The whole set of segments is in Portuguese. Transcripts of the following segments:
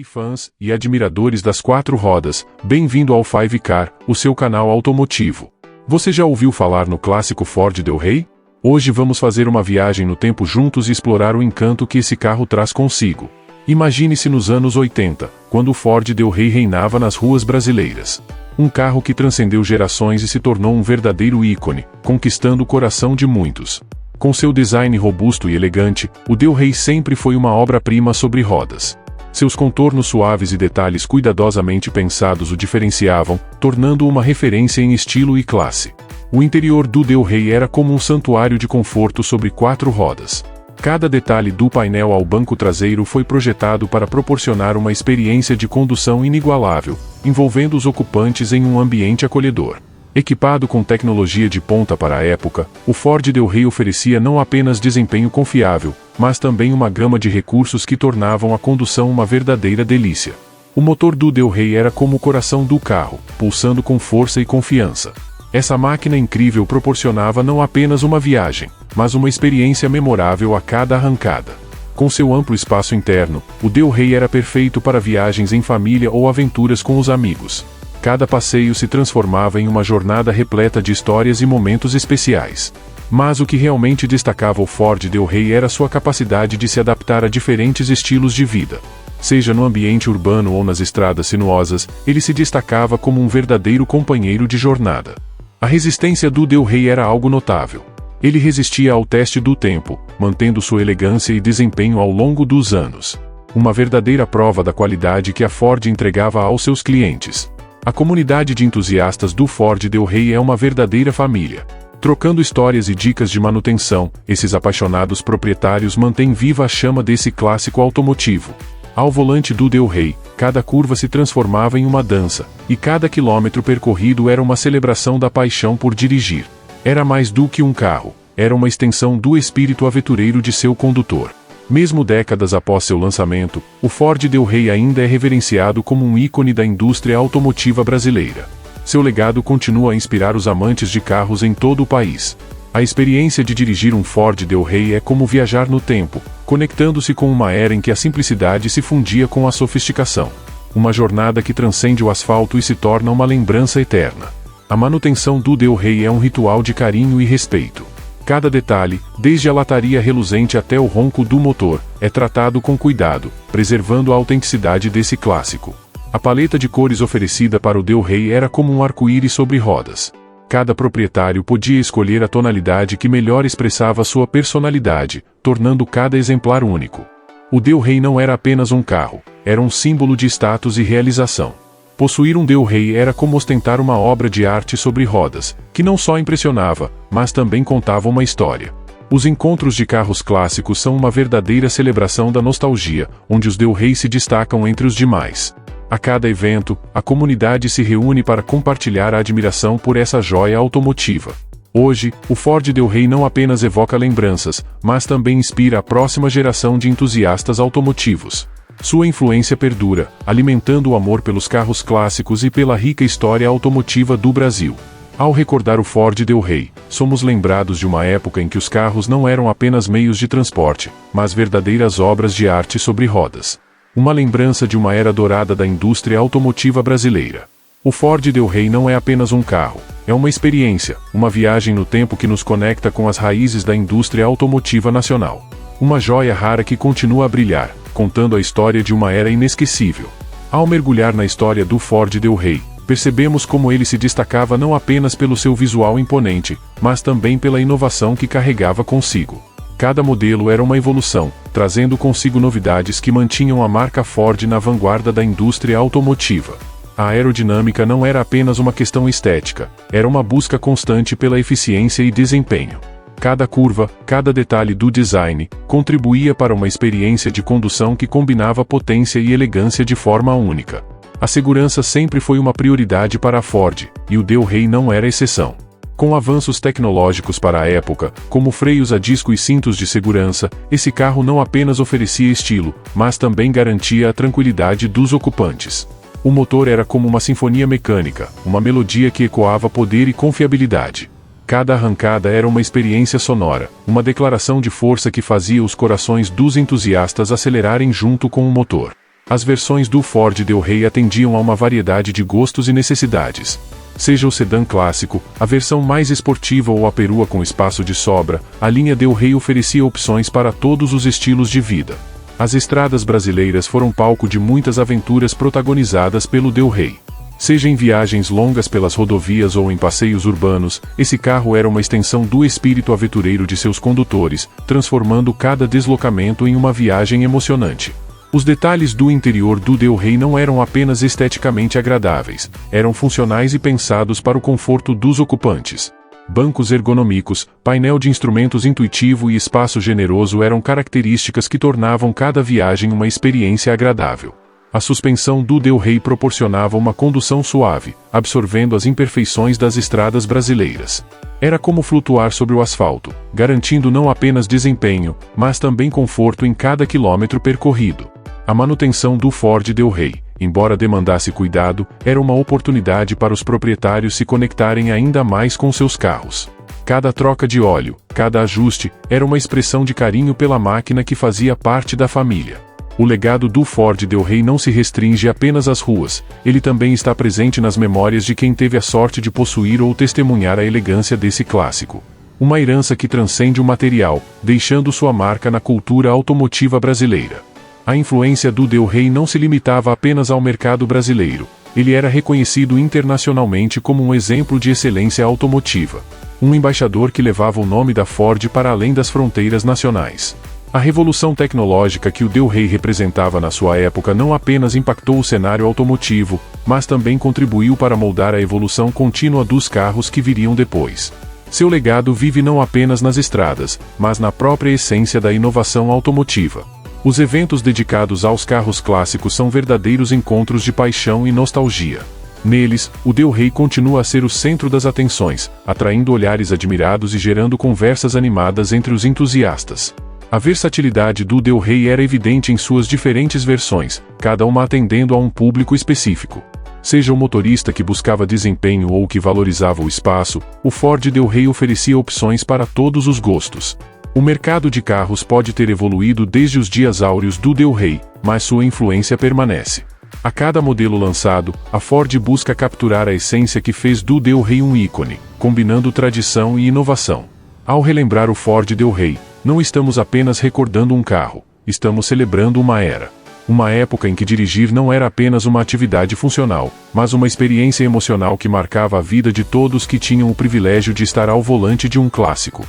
Hey fãs e admiradores das quatro rodas, bem-vindo ao Five Car, o seu canal automotivo. Você já ouviu falar no clássico Ford Del Rey? Hoje vamos fazer uma viagem no tempo juntos e explorar o encanto que esse carro traz consigo. Imagine-se nos anos 80, quando o Ford Del Rey reinava nas ruas brasileiras. Um carro que transcendeu gerações e se tornou um verdadeiro ícone, conquistando o coração de muitos. Com seu design robusto e elegante, o Del Rey sempre foi uma obra-prima sobre rodas. Seus contornos suaves e detalhes cuidadosamente pensados o diferenciavam, tornando-o uma referência em estilo e classe. O interior do Del Rey era como um santuário de conforto sobre quatro rodas. Cada detalhe do painel ao banco traseiro foi projetado para proporcionar uma experiência de condução inigualável, envolvendo os ocupantes em um ambiente acolhedor. Equipado com tecnologia de ponta para a época, o Ford Del Rey oferecia não apenas desempenho confiável, mas também uma gama de recursos que tornavam a condução uma verdadeira delícia. O motor do Del Rey era como o coração do carro, pulsando com força e confiança. Essa máquina incrível proporcionava não apenas uma viagem, mas uma experiência memorável a cada arrancada. Com seu amplo espaço interno, o Del Rey era perfeito para viagens em família ou aventuras com os amigos. Cada passeio se transformava em uma jornada repleta de histórias e momentos especiais. Mas o que realmente destacava o Ford Del Rey era sua capacidade de se adaptar a diferentes estilos de vida. Seja no ambiente urbano ou nas estradas sinuosas, ele se destacava como um verdadeiro companheiro de jornada. A resistência do Del Rey era algo notável. Ele resistia ao teste do tempo, mantendo sua elegância e desempenho ao longo dos anos. Uma verdadeira prova da qualidade que a Ford entregava aos seus clientes. A comunidade de entusiastas do Ford Del Rey é uma verdadeira família. Trocando histórias e dicas de manutenção, esses apaixonados proprietários mantêm viva a chama desse clássico automotivo. Ao volante do Del Rey, cada curva se transformava em uma dança, e cada quilômetro percorrido era uma celebração da paixão por dirigir. Era mais do que um carro, era uma extensão do espírito aventureiro de seu condutor. Mesmo décadas após seu lançamento, o Ford Del Rey ainda é reverenciado como um ícone da indústria automotiva brasileira. Seu legado continua a inspirar os amantes de carros em todo o país. A experiência de dirigir um Ford Del Rey é como viajar no tempo, conectando-se com uma era em que a simplicidade se fundia com a sofisticação. Uma jornada que transcende o asfalto e se torna uma lembrança eterna. A manutenção do Del Rey é um ritual de carinho e respeito. Cada detalhe, desde a lataria reluzente até o ronco do motor, é tratado com cuidado, preservando a autenticidade desse clássico. A paleta de cores oferecida para o Del Rey era como um arco-íris sobre rodas. Cada proprietário podia escolher a tonalidade que melhor expressava sua personalidade, tornando cada exemplar único. O Del Rey não era apenas um carro, era um símbolo de status e realização. Possuir um Del Rey era como ostentar uma obra de arte sobre rodas, que não só impressionava, mas também contava uma história. Os encontros de carros clássicos são uma verdadeira celebração da nostalgia, onde os Del Rey se destacam entre os demais. A cada evento, a comunidade se reúne para compartilhar a admiração por essa joia automotiva. Hoje, o Ford Del Rey não apenas evoca lembranças, mas também inspira a próxima geração de entusiastas automotivos. Sua influência perdura, alimentando o amor pelos carros clássicos e pela rica história automotiva do Brasil. Ao recordar o Ford Del Rey, somos lembrados de uma época em que os carros não eram apenas meios de transporte, mas verdadeiras obras de arte sobre rodas. Uma lembrança de uma era dourada da indústria automotiva brasileira. O Ford Del Rey não é apenas um carro, é uma experiência, uma viagem no tempo que nos conecta com as raízes da indústria automotiva nacional. Uma joia rara que continua a brilhar, contando a história de uma era inesquecível. Ao mergulhar na história do Ford Del Rey, percebemos como ele se destacava não apenas pelo seu visual imponente, mas também pela inovação que carregava consigo. Cada modelo era uma evolução, trazendo consigo novidades que mantinham a marca Ford na vanguarda da indústria automotiva. A aerodinâmica não era apenas uma questão estética, era uma busca constante pela eficiência e desempenho. Cada curva, cada detalhe do design, contribuía para uma experiência de condução que combinava potência e elegância de forma única. A segurança sempre foi uma prioridade para a Ford, e o Del Rey não era exceção. Com avanços tecnológicos para a época, como freios a disco e cintos de segurança, esse carro não apenas oferecia estilo, mas também garantia a tranquilidade dos ocupantes. O motor era como uma sinfonia mecânica, uma melodia que ecoava poder e confiabilidade. Cada arrancada era uma experiência sonora, uma declaração de força que fazia os corações dos entusiastas acelerarem junto com o motor. As versões do Ford Del Rey atendiam a uma variedade de gostos e necessidades. Seja o sedã clássico, a versão mais esportiva ou a perua com espaço de sobra, a linha Del Rey oferecia opções para todos os estilos de vida. As estradas brasileiras foram palco de muitas aventuras protagonizadas pelo Del Rey. Seja em viagens longas pelas rodovias ou em passeios urbanos, esse carro era uma extensão do espírito aventureiro de seus condutores, transformando cada deslocamento em uma viagem emocionante. Os detalhes do interior do Del Rey não eram apenas esteticamente agradáveis, eram funcionais e pensados para o conforto dos ocupantes. Bancos ergonômicos, painel de instrumentos intuitivo e espaço generoso eram características que tornavam cada viagem uma experiência agradável. A suspensão do Del Rey proporcionava uma condução suave, absorvendo as imperfeições das estradas brasileiras. Era como flutuar sobre o asfalto, garantindo não apenas desempenho, mas também conforto em cada quilômetro percorrido. A manutenção do Ford Del Rey, embora demandasse cuidado, era uma oportunidade para os proprietários se conectarem ainda mais com seus carros. Cada troca de óleo, cada ajuste, era uma expressão de carinho pela máquina que fazia parte da família. O legado do Ford Del Rey não se restringe apenas às ruas, ele também está presente nas memórias de quem teve a sorte de possuir ou testemunhar a elegância desse clássico. Uma herança que transcende o material, deixando sua marca na cultura automotiva brasileira. A influência do Del Rey não se limitava apenas ao mercado brasileiro, ele era reconhecido internacionalmente como um exemplo de excelência automotiva. Um embaixador que levava o nome da Ford para além das fronteiras nacionais. A revolução tecnológica que o Del Rey representava na sua época não apenas impactou o cenário automotivo, mas também contribuiu para moldar a evolução contínua dos carros que viriam depois. Seu legado vive não apenas nas estradas, mas na própria essência da inovação automotiva. Os eventos dedicados aos carros clássicos são verdadeiros encontros de paixão e nostalgia. Neles, o Del Rey continua a ser o centro das atenções, atraindo olhares admirados e gerando conversas animadas entre os entusiastas. A versatilidade do Del Rey era evidente em suas diferentes versões, cada uma atendendo a um público específico. Seja o motorista que buscava desempenho ou que valorizava o espaço, o Ford Del Rey oferecia opções para todos os gostos. O mercado de carros pode ter evoluído desde os dias áureos do Del Rey, mas sua influência permanece. A cada modelo lançado, a Ford busca capturar a essência que fez do Del Rey um ícone, combinando tradição e inovação. Ao relembrar o Ford Del Rey, não estamos apenas recordando um carro, estamos celebrando uma era. Uma época em que dirigir não era apenas uma atividade funcional, mas uma experiência emocional que marcava a vida de todos que tinham o privilégio de estar ao volante de um clássico.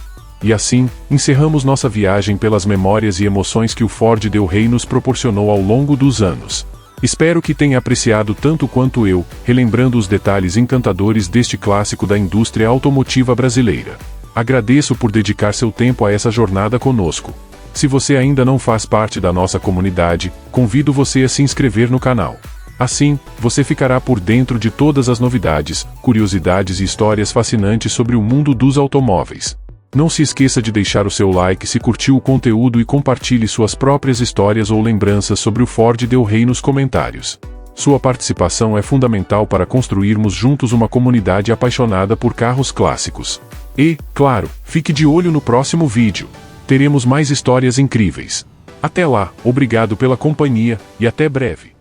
E assim, encerramos nossa viagem pelas memórias e emoções que o Ford Del Rey nos proporcionou ao longo dos anos. Espero que tenha apreciado tanto quanto eu, relembrando os detalhes encantadores deste clássico da indústria automotiva brasileira. Agradeço por dedicar seu tempo a essa jornada conosco. Se você ainda não faz parte da nossa comunidade, convido você a se inscrever no canal. Assim, você ficará por dentro de todas as novidades, curiosidades e histórias fascinantes sobre o mundo dos automóveis. Não se esqueça de deixar o seu like se curtiu o conteúdo e compartilhe suas próprias histórias ou lembranças sobre o Ford Del Rey nos comentários. Sua participação é fundamental para construirmos juntos uma comunidade apaixonada por carros clássicos. E, claro, fique de olho no próximo vídeo. Teremos mais histórias incríveis. Até lá, obrigado pela companhia, e até breve.